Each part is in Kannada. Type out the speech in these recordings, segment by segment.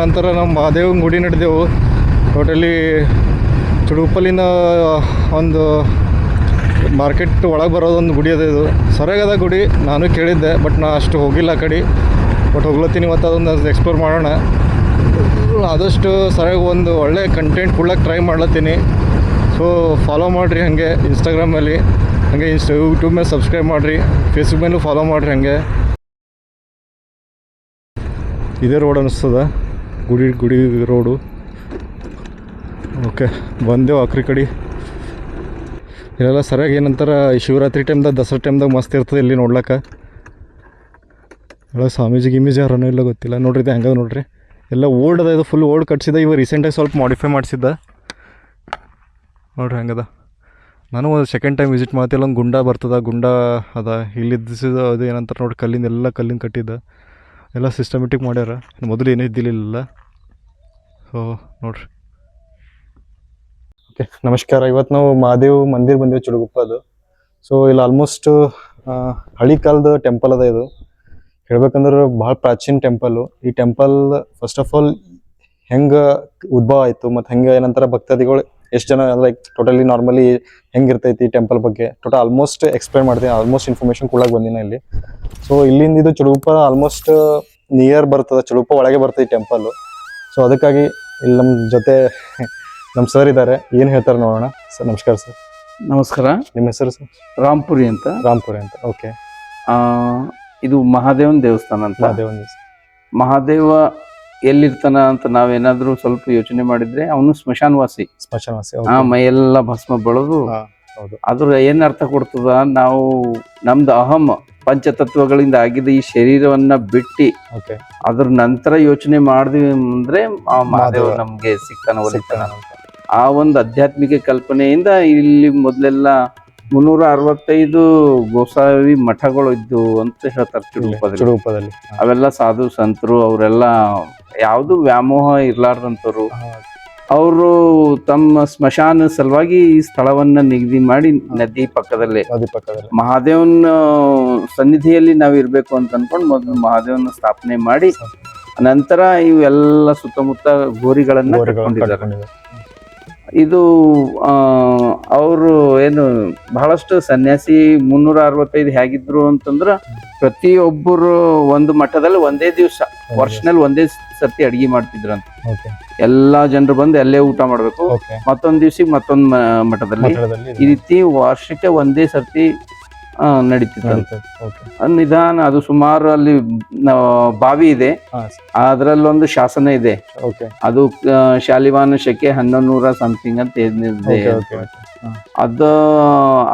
ನಂತರ ನಮ್ಮ ಮಹಾದೇವನ ಗುಡಿ ನಡೆದೆವು. ಟೋಟಲಿ ಚುಡುಪಲ್ಲಿನ ಒಂದು ಮಾರ್ಕೆಟ್ ಒಳಗೆ ಬರೋದೊಂದು ಗುಡಿ ಅದ. ಇದು ಸರಿಯಾಗದ ಗುಡಿ, ನಾನು ಕೇಳಿದ್ದೆ ಬಟ್ ನಾ ಅಷ್ಟು ಹೋಗಿಲ್ಲ ಆ ಕಡೆ. ಬಟ್ ಹೋಗ್ಲತ್ತೀನಿ ಮತ್ತು ಅದೊಂದು ಎಕ್ಸ್ಪ್ಲೋರ್ ಮಾಡೋಣ. ಆದಷ್ಟು ಸರಿಯಾಗಿ ಒಂದು ಒಳ್ಳೆ ಕಂಟೆಂಟ್ ಕೊಡ್ಲಿಕ್ಕೆ ಟ್ರೈ ಮಾಡ್ಲತ್ತೀನಿ. ಸೊ ಫಾಲೋ ಮಾಡಿರಿ ಹಾಗೆ ಇನ್ಸ್ಟಾಗ್ರಾಮಲ್ಲಿ, ಹಾಗೆ ಯೂಟ್ಯೂಬ್ ಮೇಲೆ ಸಬ್ಸ್ಕ್ರೈಬ್ ಮಾಡಿರಿ, ಫೇಸ್ಬುಕ್ ಮೇಲೂ ಫಾಲೋ ಮಾಡಿರಿ. ಹಾಗೆ ಇದೇ ರೋಡ್ ಅನ್ನಿಸ್ತದ, ಗುಡಿ ರೋಡು. ಓಕೆ, ಬಂದೆವು ಆಕ್ರಿ ಕಡೆ. ಇಲ್ಲೆಲ್ಲ ಸರಿಯಾಗಿ ಏನಂತಾರೆ ಶಿವರಾತ್ರಿ ಟೈಮ್ದಾಗ, ದಸರಾ ಟೈಮ್ದಾಗ ಮಸ್ತ್ ಇರ್ತದೆ ಇಲ್ಲಿ ನೋಡ್ಲಿಕ್ಕೆ. ಎಲ್ಲ ಸ್ವಾಮೀಜಿ ಗಿಮೀಜಿ ಯಾರನೋ ಇಲ್ಲ ಗೊತ್ತಿಲ್ಲ. ನೋಡ್ರಿ ಇದು ಹೆಂಗದ ನೋಡ್ರಿ, ಎಲ್ಲ ಓಲ್ಡ್ ಅದ. ಇದು ಫುಲ್ ಓಲ್ಡ್ ಕಟ್ಸಿದ. ಇವ ರೀಸೆಂಟಾಗಿ ಸ್ವಲ್ಪ ಮಾಡಿಫೈ ಮಾಡಿಸಿದ್ದ. ನೋಡ್ರಿ ಹೆಂಗದ. ನಾನು ಒಂದು ಸೆಕೆಂಡ್ ಟೈಮ್ ವಿಸಿಟ್ ಮಾಡ್ತಿಲ್ಲ. ಒಂದು ಗುಂಡ ಬರ್ತದ, ಗುಂಡ ಅದ ಇಲ್ಲಿದ್ದ. ಅದು ಏನಂತಾರೆ ನೋಡಿ, ಕಲ್ಲಿಂದ ಎಲ್ಲ ಕಲ್ಲಿಂದ ಕಟ್ಟಿದ್ದ. ಎಲ್ಲ ಸಿಸ್ಟಮೆಟಿಕ್ ಮಾಡ್ಯಾರ. ಮೊದಲು ಏನೂ ಇದ್ದಿಲ್ಲ. ಸೊ ನೋಡ್ರಿ. ಓಕೆ, ನಮಸ್ಕಾರ. ಇವತ್ತು ನಾವು ಮಹಾದೇವ್ ಮಂದಿರ ಬಂದೇವು, ಚುಡುಗುಪ್ಪದು. ಸೊ ಇಲ್ಲಿ ಆಲ್ಮೋಸ್ಟ್ ಹಳಿ ಕಾಲದ ಟೆಂಪಲ್ ಅದ. ಇದು ಹೇಳ್ಬೇಕಂದ್ರೆ ಭಾಳ ಪ್ರಾಚೀನ ಟೆಂಪಲ್ಲು. ಈ ಟೆಂಪಲ್ ಫಸ್ಟ್ ಆಫ್ ಆಲ್ ಹೆಂಗೆ ಉದ್ಭವ ಆಯಿತು ಮತ್ತು ಹೆಂಗೆ ಏನಂತಾರೆ ಭಕ್ತಾದಿಗಳು ಎಷ್ಟು ಜನ, ಲೈಕ್ ಟೋಟಲಿ ನಾರ್ಮಲಿ ಹೆಂಗಿರ್ತೈತಿ ಈ ಟೆಂಪಲ್ ಬಗ್ಗೆ ಟೋಟಲ್ ಆಲ್ಮೋಸ್ಟ್ ಎಕ್ಸ್ಪ್ಲೈನ್ ಮಾಡ್ತೀನಿ. ಆಲ್ಮೋಸ್ಟ್ ಇನ್ಫಾರ್ಮೇಷನ್ ಕೊಡಕ್ಕೆ ಬಂದಿನ ಇಲ್ಲಿ. ಸೊ ಇಲ್ಲಿಂದ ಇದು ಚುಡುಗುಪ್ಪ ಆಲ್ಮೋಸ್ಟ್ ನಿಯರ್ ಬರ್ತದೆ, ಚುಡುಗುಪ್ಪ ಒಳಗೆ ಬರ್ತದೆ ಈ ಟೆಂಪಲ್ಲು. ಸೊ ಅದಕ್ಕಾಗಿ ಇಲ್ಲಿ ನಮ್ಮ ಜೊತೆ ನಮ್ಮ ಸರ್ ಇದ್ದಾರೆ, ಏನು ಹೇಳ್ತಾರೆ ನೋಡೋಣ. ಸರ್ ನಮಸ್ಕಾರ. ಸರ್ ನಮಸ್ಕಾರ. ನಿಮ್ಮ ಹೆಸರು? ಸರ್ ರಾಂಪುರಿ ಅಂತ. ರಾಂಪುರಿ ಅಂತ. ಓಕೆ. ಇದು ಮಹಾದೇವನ ದೇವಸ್ಥಾನ ಅಂತ. ಮಹಾದೇವ ಎಲ್ಲಿರ್ತಾನ ಅಂತ ನಾವೇನಾದ್ರೂ ಸ್ವಲ್ಪ ಯೋಚನೆ ಮಾಡಿದ್ರೆ ಅವನು ಸ್ಮಶಾನವಾಸಿ. ಮೈಯೆಲ್ಲ ಭಸ್ಮ ಬೆಳೆದು ಅದ್ರ ಏನ್ ಅರ್ಥ ಕೊಡ್ತದ, ನಾವು ನಮ್ದು ಅಹಂ ಪಂಚತತ್ವಗಳಿಂದ ಆಗಿದ ಈ ಶರೀರವನ್ನ ಬಿಟ್ಟು ಅದ್ರ ನಂತರ ಯೋಚನೆ ಮಾಡಿದ್ವಿ ಅಂದ್ರೆ ಮಹಾದೇವ ನಮ್ಗೆ ಸಿಗ್ತಾನ, ಒಲಿತಾನ. ಆ ಒಂದು ಆಧ್ಯಾತ್ಮಿಕ ಕಲ್ಪನೆಯಿಂದ ಇಲ್ಲಿ ಮೊದಲೆಲ್ಲ 365 ಗೋಸಾವಿ ಮಠಗಳು ಇದ್ದು ಅಂತ ಹೇಳ್ತಾರೆ ಚುಡುಗುಪ್ಪದಲ್ಲಿ. ಅವೆಲ್ಲ ಸಾಧು ಸಂತರು, ಅವರೆಲ್ಲ ಯಾವ್ದು ವ್ಯಾಮೋಹ ಇರ್ಲಾರ್ದಂತವ್ರು. ಅವರು ತಮ್ಮ ಸ್ಮಶಾನ ಸಲುವಾಗಿ ಈ ಸ್ಥಳವನ್ನ ನಿಗದಿ ಮಾಡಿ ನದಿ ಪಕ್ಕದಲ್ಲೇ ಮಹಾದೇವನ ಸನ್ನಿಧಿಯಲ್ಲಿ ನಾವ್ ಇರ್ಬೇಕು ಅಂತ ಅನ್ಕೊಂಡು ಮೊದಲು ಮಹಾದೇವನ ಸ್ಥಾಪನೆ ಮಾಡಿ ನಂತರ ಇವೆಲ್ಲ ಸುತ್ತಮುತ್ತ ಗೋರಿಗಳನ್ನ ಕಟ್ಕೊಂಡಿದ್ದಾರೆ. ಇದು ಅವರು ಏನು ಬಹಳಷ್ಟು ಸನ್ಯಾಸಿ 365 ಹೇಗಿದ್ರು ಅಂತಂದ್ರ ಪ್ರತಿಯೊಬ್ಬರು ಒಂದು ಮಠದಲ್ಲಿ ಒಂದೇ ದಿವಸ ವರ್ಷನಲ್ಲಿ ಒಂದೇ ಸರ್ತಿ ಅಡಿಗೆ ಮಾಡ್ತಿದ್ರಂತ. ಎಲ್ಲಾ ಜನರು ಬಂದು ಅಲ್ಲೇ ಊಟ ಮಾಡ್ಬೇಕು. ಮತ್ತೊಂದ್ ದಿವ್ಸಕ್ಕೆ ಮತ್ತೊಂದ್ ಮಠದಲ್ಲಿ ಈ ರೀತಿ ವರ್ಷಕ್ಕೆ ಒಂದೇ ಸರ್ತಿ ನಡೀತಿತ್ತು. ನಿಧಾನ ಅದು ಸುಮಾರು ಅಲ್ಲಿ ಬಾವಿ ಇದೆ, ಅದ್ರಲ್ಲೊಂದು ಶಾಸನ ಇದೆ. ಅದು ಶಾಲಿವಾನ ಶಕೆ 1100 ಸಮಥಿಂಗ್ ಅಂತ ಇದೆ.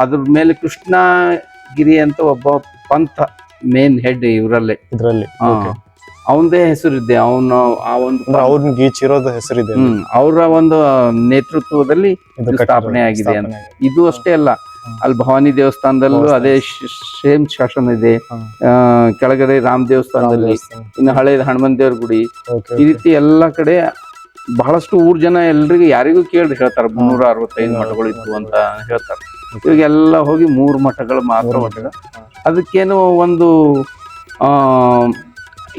ಅದ್ರ ಮೇಲೆ ಕೃಷ್ಣಗಿರಿ ಅಂತ ಒಬ್ಬ ಪಂಥ ಮೇನ್ ಹೆಡ್ ಇದ್ರಲ್ಲಿ ಅವಂದೇ ಹೆಸರಿದೆ. ಅವನು ಆ ಒಂದು ಗೀಚಿರೋದ ಹೆಸರಿದೆ. ಅವರ ಒಂದು ನೇತೃತ್ವದಲ್ಲಿ ಸ್ಥಾಪನೆ ಆಗಿದೆ ಅಂತ. ಇದು ಅಷ್ಟೇ ಅಲ್ಲ, ಅಲ್ಲಿ ಭವಾನಿ ದೇವಸ್ಥಾನದಲ್ಲೂ ಅದೇ ಸೇಮ್ ಶಾಸನ ಇದೆ. ಕೆಳಗಡೆ ರಾಮ್ ದೇವಸ್ಥಾನದಲ್ಲಿ, ಇನ್ನು ಹಳೇದ ಹನುಮನ್ ದೇವ್ರ ಗುಡಿ, ಈ ರೀತಿ ಎಲ್ಲಾ ಕಡೆ ಬಹಳಷ್ಟು ಊರ್ ಜನ ಎಲ್ರಿಗೂ ಯಾರಿಗೂ ಕೇಳಿ ಹೇಳ್ತಾರೆ 365 ಮಠಗಳು ಇತ್ತು ಅಂತ ಹೇಳ್ತಾರೆ. ಇವಾಗೆಲ್ಲ ಹೋಗಿ 3 ಮಠಗಳು ಮಾತ್ರ ಮಠ. ಅದಕ್ಕೇನು ಒಂದು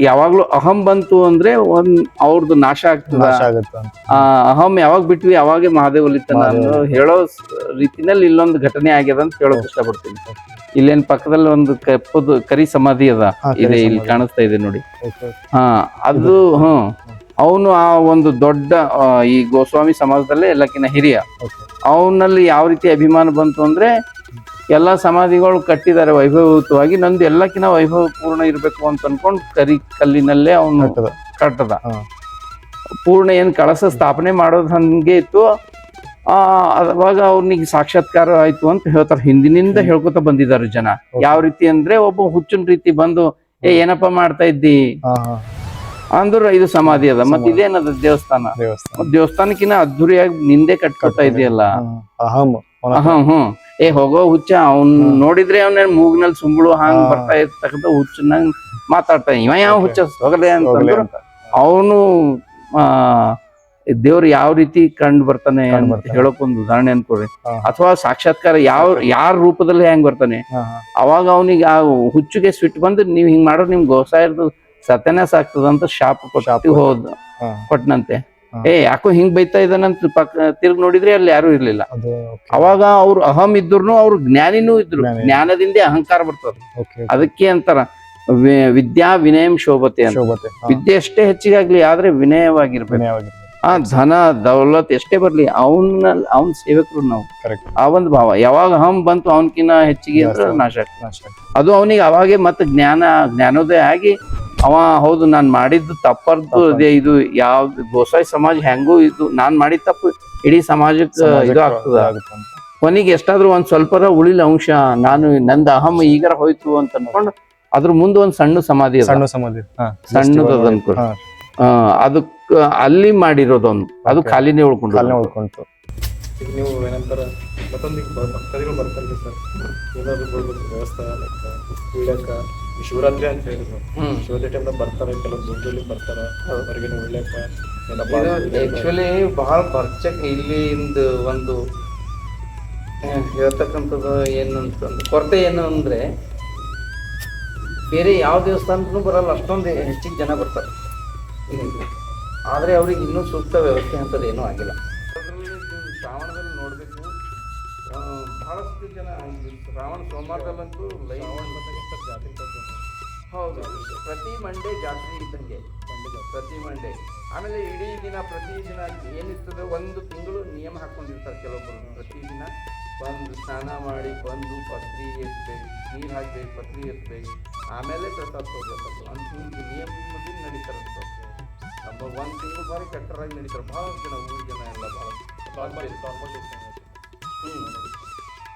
ಯಾವಾಗ್ಲೂ ಅಹಂ ಬಂತು ಅಂದ್ರೆ ಅವ್ರದ್ದು ನಾಶ ಆಗ್ತದ. ಅಹಂ ಯಾವಾಗ ಬಿಟ್ವಿ ಅವಾಗೆ ಮಹಾದೇವ್ ಒಲಿತಾನ ಅನ್ನೋ ಹೇಳೋ ರೀತಿನಲ್ಲಿ ಇಲ್ಲೊಂದು ಘಟನೆ ಆಗ್ಯದ ಅಂತ ಹೇಳೋಕ್ ಇಷ್ಟಪಡ್ತೀನಿ. ಇಲ್ಲೇನ್ ಪಕ್ಕದಲ್ಲಿ ಒಂದು ಕಪ್ಪದು ಕರಿ ಸಮಾಧಿ ಅದ ಇದೆ, ಇಲ್ಲಿ ಕಾಣಿಸ್ತಾ ಇದೆ ನೋಡಿ. ಅದು ಅವನು ಆ ಒಂದು ದೊಡ್ಡ ಈ ಗೋಸ್ವಾಮಿ ಸಮಾಜದಲ್ಲೇ ಎಲ್ಲಕ್ಕಿಂತ ಹಿರಿಯ. ಅವನಲ್ಲಿ ಯಾವ ರೀತಿ ಅಭಿಮಾನ ಬಂತು ಅಂದ್ರೆ ಎಲ್ಲಾ ಸಮಾಧಿಗಳು ಕಟ್ಟಿದ್ದಾರೆ ವೈಭವಯುತವಾಗಿ, ನಂದು ಎಲ್ಲಕ್ಕಿಂತ ವೈಭವಪೂರ್ಣ ಇರ್ಬೇಕು ಅಂತ ಅನ್ಕೊಂಡು ಕರಿ ಕಲ್ಲಿನಲ್ಲೇ ಅವನು ಕಟ್ಟದ. ಪೂರ್ಣ ಏನ್ ಕಳಸ ಸ್ಥಾಪನೆ ಮಾಡೋದು ಹಂಗೆ ಇತ್ತು. ಅವಾಗ ಅವ್ನಿಗೆ ಸಾಕ್ಷಾತ್ಕಾರ ಆಯ್ತು ಅಂತ ಹೇಳ್ತಾರೆ. ಹಿಂದಿನಿಂದ ಹೇಳ್ಕೊತ ಬಂದಿದ್ದಾರೆ ಜನ. ಯಾವ ರೀತಿ ಅಂದ್ರೆ ಒಬ್ಬ ಹುಚ್ಚನ್ ರೀತಿ ಬಂದು ಏನಪ್ಪಾ ಮಾಡ್ತಾ ಇದ್ದಿ ಅಂದ್ರ ಇದು ಸಮಾಧಿ ಅದ, ಮತ್ ಇದೇನದ ದೇವಸ್ಥಾನ. ದೇವಸ್ಥಾನಕ್ಕಿನ್ನ ಅದ್ದೂರಿಯಾಗಿ ನಿಂದೆ ಕಟ್ಕೊತಾ ಇದೆಯಲ್ಲ. ಹೋಗೋ ಹುಚ್ಚ, ಅವ್ನ್ ನೋಡಿದ್ರೆ ಅವನ ಮೂಗ್ನಲ್ಲಿ ಸುಂಬಳು ಹಂಗ್ ಬರ್ತಾ ಇರ್ತಕ್ಕಂಥ ಹುಚ್ಚನಂಗ್ ಮಾತಾಡ್ತಾ ಇವ ಯಾವ ಹುಚ್ಚ ಹೋಗದೆ ಅಂತಂದ್ರು ಅವನು ದೇವ್ರು ಯಾವ ರೀತಿ ಕಂಡು ಬರ್ತಾನೆ ಅಂತ ಹೇಳಕ್ ಒಂದು ಉದಾಹರಣೆ ಅನ್ಕೊಡ್ರಿ. ಅಥವಾ ಸಾಕ್ಷಾತ್ಕಾರ ಯಾರ ರೂಪದಲ್ಲಿ ಹೆಂಗ್ ಬರ್ತಾನೆ, ಅವಾಗ ಅವನಿಗೆ ಆ ಹುಚ್ಚಿಗೆ ಸಿಟ್ಟು ಬಂದು ನೀವ್ ಹಿಂಗ್ ಮಾಡೋದು ನಿಮ್ ಗೋಸಾಯರ್ದು ಸತ್ಯನಾಶ ಆಗ್ತದಂತ ಶಾಪ ಕೊಟ್ಟು ಹಾ. ಕೊಟ್ನಂತೆ. ಹಾ. ಯಾಕೋ ಹಿಂಗ್ ಬೈತಾ ಇದ್ದಾನಂತ ತಿರ್ಗ್ ನೋಡಿದ್ರೆ ಅಲ್ಲಿ ಯಾರು ಇರ್ಲಿಲ್ಲ. ಅದು ಅವಾಗ ಅವ್ರು ಅಹಂ ಇದ್ರು, ಅವ್ರು ಜ್ಞಾನಿನೂ ಇದ್ರು. ಜ್ಞಾನಿ. ಜ್ಞಾನದಿಂದ ಅಹಂಕಾರ ಬರ್ತದೆ. ಓಕೆ ಅದಕ್ಕೆ ಅಂತಾರ ವಿದ್ಯಾ ವಿನಯಂ ಶೋಭತೆ ಅಂತ. ಶೋಭತೆ. ವಿದ್ಯೆ ಎಷ್ಟೇ ಹೆಚ್ಚಿಗಾಗ್ಲಿ ಆದ್ರೆ ವಿನಯವಾಗಿರ್ಬೇಕು. ವಿನಯವಾಗಿರ್ಬೇಕು. ಆ ಧನ ದೌಲತ್ ಎಷ್ಟೇ ಬರ್ಲಿ ಅವನ್ ಸೇವಕರು ನಾವು. ಕರೆಕ್ಟ್. ಆ ಒಂದು ಭಾವ ಯಾವಾಗ ಅಹಂ ಬಂತು ಅವನ್ಕಿನ್ನ ಹೆಚ್ಚಿಗೆ ಅಂದ್ರೆ ನಾಶ ಆಗ್ತದೆ. ಅದು ಅವನಿಗೆ ಅವಾಗೆ ಮತ್ತೆ ಜ್ಞಾನೋದಯ ಆಗಿ ಅವ ಹೌದು ನಾನ್ ಮಾಡಿದ್ದು ತಪ್ಪರ್ದು ಅದೇ ಇದು ಯಾವ್ದು ಗೋಸಾಯಿ ಸಮಾಜ ಹೆಂಗೂ ಇದು ನಾನ್ ಮಾಡಿದ ತಪ್ಪು ಇಡೀ ಸಮಾಜಕ್ಕೆ ಇದು ಆಗ್ತದ. ಕೊನೆಗೆ ಎಷ್ಟಾದ್ರೂ ಒಂದ್ ಸ್ವಲ್ಪರ ಉಳಿಲ ಅಂಶ ನಾನು ನಂದ ಅಹಂ ಈಗರ ಹೋಯ್ತು ಅಂತ ಅನ್ಕೊಂಡು ಅದ್ರ ಮುಂದೆ ಒಂದ್ ಸಣ್ಣ ಸಮಾಧಿ ಅದ. ಸಣ್ಣದ ಅನ್ಕೊ ಅದಕ್ಕ ಅಲ್ಲಿ ಮಾಡಿರೋದೊಂದು ಅದು ಖಾಲಿನೇ ಉಳ್ಕೊಂಡು. ಈಗ ನೀವು ಏನಂತಾರ ಮತ್ತೊಂದು ಭಕ್ತಾದಿಗಳು ಬರ್ತಾರೆ ಸರ್, ಏನಾದ್ರು ವ್ಯವಸ್ಥೆ ಉಳ್ಳಾಕ ಶಿವರಾತ್ರಿ ಅಂತ ಹೇಳಿದ್ರು. ಶಿವರಾತ್ರಿ ಟೈಮ್ದಾಗ ಬರ್ತಾರೆ, ಕೆಲವು ದುಡ್ಡಲ್ಲಿ ಬರ್ತಾರ ಹೊರಗಿನ ಉಳ್ಳಾಕ. ಆಕ್ಚುಲಿ ಬಹಳ ಖರ್ಚಕ್ ಇಲ್ಲಿಂದ ಒಂದು ಹೇಳ್ತಕ್ಕಂಥದ್ದು ಏನಂತಂದ್ರೆ ಕೊರತೆ ಏನು ಅಂದ್ರೆ ಬೇರೆ ಯಾವ ದೇವಸ್ಥಾನಕ್ಕೂ ಬರಲ್ಲ, ಅಷ್ಟೊಂದು ಹೆಚ್ಚಿಗೆ ಜನ ಬರ್ತಾರೆ. ಆದರೆ ಅವ್ರಿಗೆ ಇನ್ನೂ ಸೂಕ್ತ ವ್ಯವಸ್ಥೆ ಅಂತದ್ದು ಏನೂ ಆಗಿಲ್ಲ. ಶ್ರಾವಣದಲ್ಲಿ ನೋಡಬೇಕು ಬಹಳಷ್ಟು ಜನ ಶ್ರಾವಣ ಸೋಮವಾರದಲ್ಲಂತೂ ಹೌದು ಪ್ರತಿ ಮಂಡೇ ಜಾತ್ರೆ ಇದ್ದಂಗೆ ಪ್ರತಿ ಮಂಡೇ. ಆಮೇಲೆ ಇಡೀ ದಿನ ಪ್ರತಿ ದಿನ ಏನಿರ್ತದೆ ಒಂದು ತಿಂಗಳು ನಿಯಮ ಹಾಕ್ಕೊಂಡಿರ್ತಾರೆ ಕೆಲವೊಬ್ಬರು. ಪ್ರತಿದಿನ ಬಂದು ಸ್ನಾನ ಮಾಡಿ ಬಂದು ಪತ್ರಿ ಎತ್ತಬೇಕು, ನೀರು ಹಾಕ್ಬೇಕು, ಪತ್ರಿ ಎತ್ತಬೇಕು, ಆಮೇಲೆ ಪ್ರಸಾದ ತಗೋಬೇಕು ಅಂತ ಹಿಂಗೆ ನಿಯಮದಿಂದ ನಡೀತಾರೆ. ನಮ್ಮ ಒಂದು ತಿಂಗಳು ಬಾರಿ ಕಟ್ಟರಾಗಿ ನಡೀತಾರೆ. ಭಾಳ ಜನ ಊರು ಜನ ಎಲ್ಲ ಭಾಳ.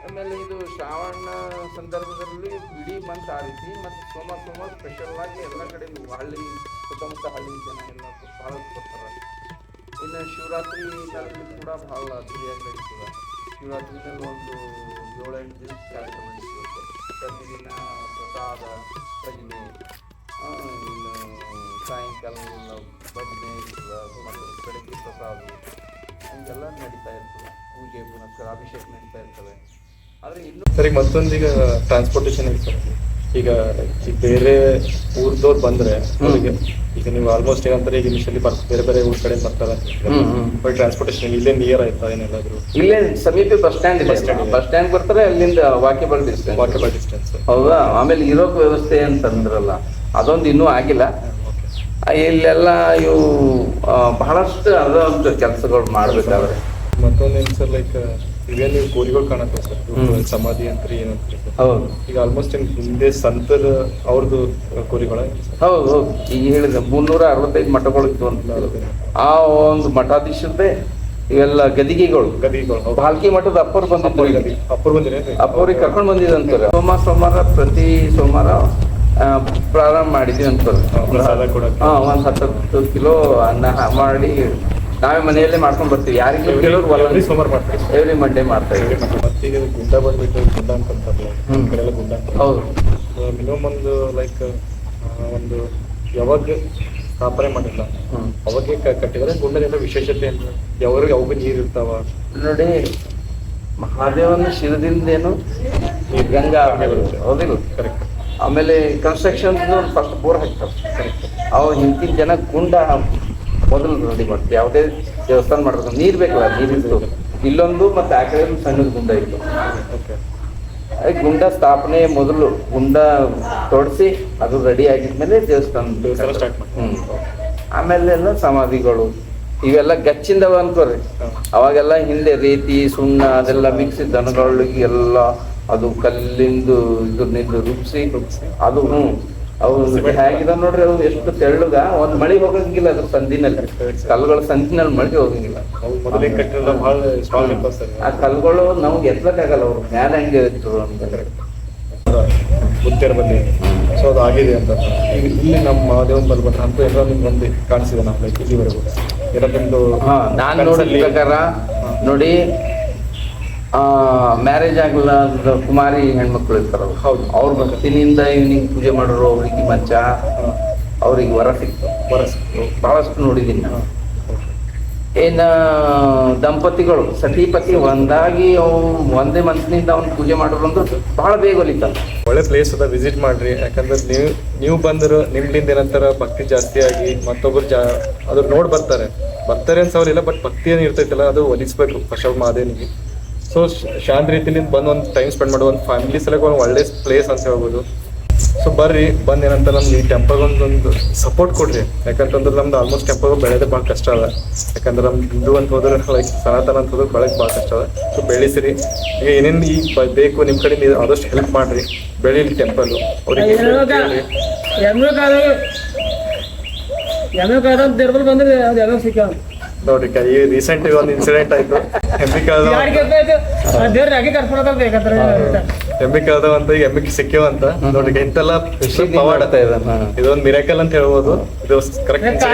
ಆಮೇಲೆ ಇದು ಶ್ರಾವಣ ಸಂದರ್ಭದಲ್ಲಿ ಇಡೀ ಮಂತ್ ಆ ರೀತಿ, ಮತ್ತು ಸೋಮವಾರ ಸ್ಪೆಷಲ್ ಆಗಿ ಎಲ್ಲ ಕಡೆ ಹಳ್ಳಿ ಸುತ್ತಮುತ್ತ ಹಳ್ಳಿ ಜನ ಎಲ್ಲ ಭಾಳ ಬರ್ತಾರೆ. ಇನ್ನು ಶಿವರಾತ್ರಿನಲ್ಲಿ ಕೂಡ ಭಾಳ ಅದ್ದೂರಿಯಾಗಿ ನಡೀತದೆ. ಶಿವರಾತ್ರಿನಲ್ಲಿ ಒಂದು 7-8 ದಿವಸ ಕಾರ್ಯಕ್ರಮ ನಡೀತದೆ. ಪ್ರತಿದಿನ ಪ್ರಸಾದ ಭಜನೆ, ಇನ್ನು ಸಾಯಂಕಾಲ ಭಜನೆ ಇರ್ತದೆ, ಮತ್ತು ಬೆಳಗ್ಗೆ ಪ್ರಸಾದ ಹಂಗೆಲ್ಲ ನಡೀತಾ ಇರ್ತದೆ. ಪೂಜೆ ಪುನಸ್ಕಾರ ಅಭಿಷೇಕ ನಡೀತಾ ಇರ್ತವೆ. ಆದರೆ ಇನ್ನು ಸರಿ ಮತ್ತೊಂದೀಗ ಟ್ರಾನ್ಸ್ಪೋರ್ಟೇಷನ್ ಇರ್ತದೆ. ಈಗ ಬೇರೆ ಊರ್ದವ್ರು ಬಂದ್ರೆ ಈಗ ನೀವು ಆಲ್ಮೋಸ್ಟ್ ಏನಂತಾರೆ ಈಗ ಇನಿಷಿಯಲಿ ಬೇರೆ ಬೇರೆ ಊರ್ ಕಡೆ ಬರ್ತಾರೆ, ಬಟ್ ಟ್ರಾನ್ಸ್ಪೋರ್ಟೇಷನ್ ಇಲ್ಲೇ ನಿಯರ್ ಆಯ್ತಾ ಏನೆಲ್ಲಾದ್ರು? ಇಲ್ಲೇ ಸಮೀಪ ಬಸ್ ಸ್ಟ್ಯಾಂಡ್ ಬರ್ತಾರೆ, ಅಲ್ಲಿಂದ ವಾಕೇಬಲ್ ಡಿಸ್ಟೆನ್ಸ್. ಹೌದಾ? ಆಮೇಲೆ ಇರೋಕ್ ವ್ಯವಸ್ಥೆ ಅಂತಂದ್ರಲ್ಲ ಅದೊಂದು ಇನ್ನೂ ಆಗಿಲ್ಲ. ಇಲ್ಲೆಲ್ಲ ಇವು ಬಹಳಷ್ಟು ಅದ ಕೆಲಸಗಳು ಮಾಡ್ಬೇಕಾದ್ರೆ. ಮತ್ತೊಂದೇನು ಸರ್, ಲೈಕ್ ಇವೇನು ನೀವು ಕೋರಿಗಳು ಕಾಣತ್ತೆ ಸರ್, ಸಮಾಧಿ ಅಂತ್ರಿ ಏನಂತ್ರಿ? ಹೌದು. ಈಗ ಆಲ್ಮೋಸ್ಟ್ ಹಿಂದೆ ಸಂತರ ಅವ್ರದ್ದು ಕೋರಿಗಳ? ಹೌದು. ಈಗ ಹೇಳಿದ 365 ಮಠಗಳು ಇತ್ತು ಅಂತ. ಆ ಒಂದು ಮಠಾಧೀಶದ್ದೇ ಇವೆಲ್ಲ ಗದಿಗೆಗಳು. ಭಾಲ್ಕಿ ಮಠದ ಅಪ್ಪರ್ ಬಂದಿದ್ದ, ಅಪ್ಪವ್ರಿಗೆ ಕರ್ಕೊಂಡು ಬಂದಿದ್ದಂತಾರೆ. ಸೋಮವಾರ ಪ್ರತಿ ಸೋಮವಾರ ಪ್ರಾರಂಭ ಮಾಡಿದ್ವಿ ಅಂತಾರೆ. 10 ಕಿಲೋ ಅನ್ನ ಮಾಡಿ ನಾವೇ ಮನೆಯಲ್ಲೇ ಮಾಡ್ಕೊಂಡ್ ಬರ್ತೀವಿ. ಯಾರಿಗೆ ಎವ್ರಿ ಮಂಡೇ ಮಾಡ್ತಾ ಇದ್ವಿ. ಮತ್ತೀಗ ಗುಡ್ಡ ಬಂದ್ಬಿಟ್ಟು ಗುಡ್ಡ ಅಂತಂತಾರಲ್ಲ, ಗುಡ್ಡ. ಹೌದು. ಮಿನಿಮಮ್ ಒಂದು ಲೈಕ್ ಒಂದು ಯಾವಾಗ ಸ್ಥಾಪನೆ ಮಾಡಿಲ್ಲ ಅವಾಗೆ ಕಟ್ಟಿದ್ರೆ ಗುಡ್ಡದಿಂದ ವಿಶೇಷತೆ ಏನು? ಯಾವಾಗ ನೀರು ಇರ್ತಾವ ನೋಡಿ. ಮಹಾದೇವನ ಶಿರದಿಂದೇನು ಗಂಗಾ ಹೌದಿಲ್ಲ? ಕರೆಕ್ಟ್. ಆಮೇಲೆ ಕನ್ಸ್ಟ್ರಕ್ಷನ್ ಫಸ್ಟ್ ಬೋರ್ ಹಾಕ್ತಾರೆ. ಅವು ಹಿಂದಿನ ಜನ ಗುಂಡ ಮೊದಲು ರೆಡಿ ಮಾಡ್ತೀವಿ. ಯಾವುದೇ ದೇವಸ್ಥಾನ ಮಾಡ್ಬೇಕು ನೀರು ಬೇಕಲ್ಲ, ನೀರಿತ್ತು. ಇಲ್ಲೊಂದು ಮತ್ತೆ ಆ ಕಡೆ ಸಣ್ಣದ ಗುಂಡ ಇತ್ತು. ಗುಂಡ ಸ್ಥಾಪನೆ ಮೊದಲು ಗುಂಡ ತೊಡಿಸಿ ಅದು ರೆಡಿ ಆಗಿದ್ಮೇಲೆ ದೇವಸ್ಥಾನ ಸ್ಟಾರ್ಟ್ ಮಾಡಿ. ಆಮೇಲೆಲ್ಲ ಸಮಾಧಿಗಳು ಇವೆಲ್ಲ ಗಚ್ಚಿಂದವ ಅನ್ಕೋರಿ. ಅವಾಗೆಲ್ಲ ಹಿಂದೆ ರೀತಿ ಸುಣ್ಣ ಅದೆಲ್ಲ ಮಿಕ್ಸಿ ದನಗಳಿಗೆ ಎಲ್ಲ ಅದು ಕಲ್ಲಿಂದು ಇದ್ರನಿಂದ ರುಬ್ಸಿ ಅದು ಅವು ಹೇಗಿದ ನೋಡ್ರಿ. ಅವು ಎಷ್ಟು ತೆಳ್ಳಗ ಒಂದ್ ಮಳಿ ಹೋಗಂಗಿಲ್ಲ ಅದ್ರ ಸಂದಿನಲ್ಲಿ, ಕಲ್ಲುಗಳ ಸಂದಿನಲ್ಲಿ ಮಳಿ ಹೋಗಂಗಿಲ್ಲ. ಆ ಕಲ್ಲುಗಳು ನಮ್ಗೆ ಎತ್ತಕ್ಕಾಗಲ್ಲ, ಅವ್ರು ಮ್ಯಾಲ ಹೆಂಗೆ ಇತ್ತು ಅಂತ ಗೊತ್ತಿರ ಬಂದಿ. ಸೊ ಅದು ಆಗಿದೆ ಅಂತ. ಈಗ ಇಲ್ಲಿ ನಮ್ಮ ಮಹಾದೇವನ್ ಬರ್ಬೇಕು ಅಂತ ಏನೋ ನಿಮ್ಗೆ ಒಂದು ಕಾಣಿಸಿದೆ ನಾವು ಲೈಕ್ ಇಲ್ಲಿವರೆಗೂ ಏನೊಂದು. ನಾನು ನೋಡಿದ ಪ್ರಕಾರ ನೋಡಿ, ಮ್ಯಾರೇಜ್ ಆಗಲ್ಲ ಕುಮಾರಿ ಹೆಣ್ಮಕ್ಳು ಇರ್ತಾರಲ್ಲ, ಹೌದು, ಅವ್ರ ಭಕ್ತಿನಿಂದ ಈವ್ನಿಂಗ್ ಪೂಜೆ ಮಾಡೋರು, ಅವ್ರಿಗೆ ಮಂಚ, ಅವ್ರಿಗೆ ವರ ಸಿಕ್ತು. ಬಹಳಷ್ಟು ನೋಡಿದ್ದೀನಿ ನಾನು. ಏನ ದಂಪತಿಗಳು ಸತಿಪತಿ ಒಂದಾಗಿ ಅವು ಒಂದೇ ಮನಸ್ಸಿನಿಂದ ಅವ್ನ ಪೂಜೆ ಮಾಡೋರು ಅಂದ್ರೆ ಬಹಳ ಬೇಗ ಹೊಲಿತಾವ. ಒಳ್ಳೆ ಪ್ಲೇಸ್ ಅದ, ವಿಸಿಟ್ ಮಾಡ್ರಿ. ಯಾಕಂದ್ರೆ ನೀವು ಬಂದ್ರು ನಿಮ್ಲಿಂದ ಏನಂತಾರ ಭಕ್ತಿ ಜಾಸ್ತಿ ಆಗಿ ಮತ್ತೊಬ್ರು ಅದ್ರ ನೋಡ್ ಬರ್ತಾರೆ ಅಂತ ಸವಾಲಿಲ್ಲ, ಬಟ್ ಭಕ್ತಿ ಏನು ಇರ್ತೈತಲ್ಲ ಅದು ಒಲಿಸ್ಬೇಕು ಫಸ್ಟ್ ಆಫ್ ಮಹಾದೇವನಿಗೆ. ಸೊ ಶಾಂತ ರೀತಿಲಿಂದ ಬಂದು ಒಂದು ಟೈಮ್ ಸ್ಪೆಂಡ್ ಮಾಡೋ ಒಂದು ಫ್ಯಾಮಿಲಿ ಸಲಕ್ಕೆ ಒಂದು ಒಳ್ಳೆ ಪ್ಲೇಸ್ ಅಂತ ಹೇಳ್ಬೋದು. ಸೊ ಬರ್ರಿ, ಬಂದು ಏನಂತ ನಮ್ಗೆ ಈ ಟೆಂಪಲ್ ಒಂದು ಸಪೋರ್ಟ್ ಕೊಡ್ರಿ. ಯಾಕಂತಂದ್ರೆ ನಮ್ದು ಆಲ್ಮೋಸ್ಟ್ ಟೆಂಪಲ್ ಬೆಳೆಯೋದೇ ಭಾಳ ಕಷ್ಟ ಅದ. ಯಾಕಂದ್ರೆ ನಮ್ದು ಹಿಂದೂ ಅಂತ ಹೋದ್ರೆ ಲೈಕ್ ಸನಾತನ ಅಂತ ಹೋದ್ರೆ ಬೆಳೆಯೋಕೆ ಭಾಳ ಕಷ್ಟ ಅದ. ಸೊ ಬೆಳೆಸಿರಿ, ಈಗ ಏನೇನು ಈಗ ಬೇಕು ನಿಮ್ಮ ಕಡೆ ಆದಷ್ಟು ಹೆಲ್ಪ್ ಮಾಡ್ರಿ, ಬೆಳೀಲಿ ಟೆಂಪಲ್. ಅವ್ರಿಗೆ ನೋಡ್ರಿ ಈ ರೀಸೆಂಟ್ ಒಂದು ಇನ್ಸಿಡೆಂಟ್ ಆಯ್ತು. ಎಮ್ಮಿ ಕಳ್ದವ ಅಂತ ಈಗ ಎಮ್ಮಿ ಸಿಕ್ಕೇವಂತ ನೋಡ್ರಿ. ಇಂತೆಲ್ಲ ಪವಾಡ, ಇದೊಂದು ಮಿರಾಕಲ್ ಅಂತ ಹೇಳ್ಬೋದು. ಇದು ಕರೆಕ್ಟ್